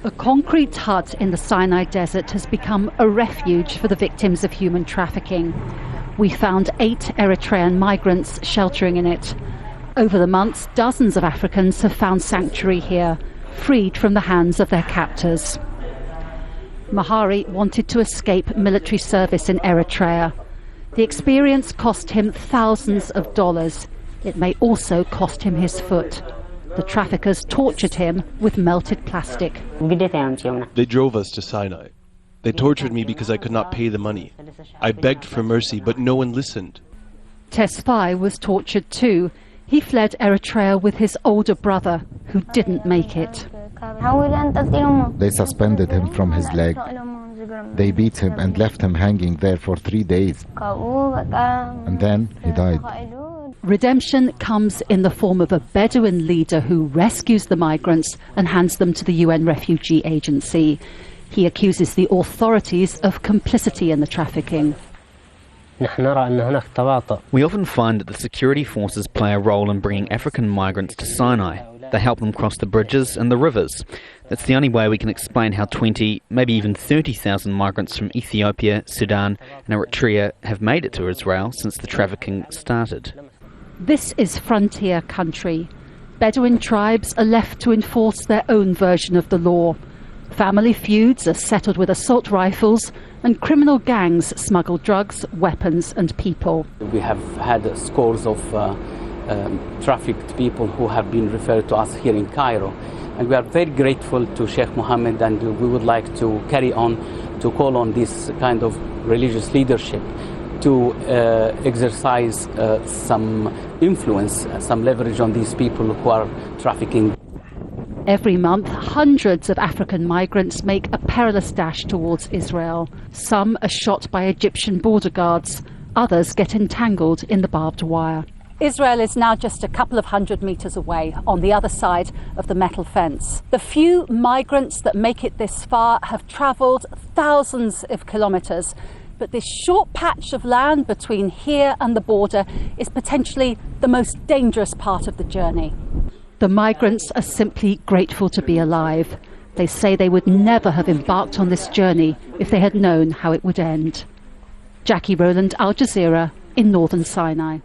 A concrete hut in the Sinai desert has become a refuge for the victims of human trafficking. We found 8 Eritrean migrants sheltering in it. Over the months, dozens of Africans have found sanctuary here, freed from the hands of their captors. Mehari wanted to escape military service in Eritrea. The experience cost him thousands of dollars. It may also cost him his foot. The traffickers tortured him with melted plastic. They drove us to Sinai. They tortured me because I could not pay the money. I begged for mercy, but no one listened. TESFAI was tortured too. He fled Eritrea with his older brother, who didn't make it. They suspended him from his leg. They beat him and left him hanging there for 3 days. And then he died. Redemption comes in the form of a Bedouin leader who rescues the migrants and hands them to the UN Refugee Agency. He accuses the authorities of complicity in the trafficking. We often find that the security forces play a role in bringing African migrants to Sinai. They help them cross the bridges and the rivers. That's the only way we can explain how 20, maybe even 30,000 migrants from Ethiopia, Sudan and Eritrea have made it to Israel since the trafficking started. This is frontier country. Bedouin tribes are left to enforce their own version of the law. Family feuds are settled with assault rifles, and criminal gangs smuggle drugs, weapons and people. We have had scores of trafficked people who have been referred to us here in Cairo. And we are very grateful to Sheikh Mohammed, and we would like to carry on to call on this kind of religious leadership to exercise some influence, some leverage on these people who are trafficking. Every month, hundreds of African migrants make a perilous dash towards Israel. Some are shot by Egyptian border guards. Others get entangled in the barbed wire. Israel is now just a couple of 100 meters away, on the other side of the metal fence. The few migrants that make it this far have travelled thousands of kilometers. But this short patch of land between here and the border is potentially the most dangerous part of the journey. The migrants are simply grateful to be alive. They say they would never have embarked on this journey if they had known how it would end. Jacky, Rowland, Al Jazeera in northern Sinai.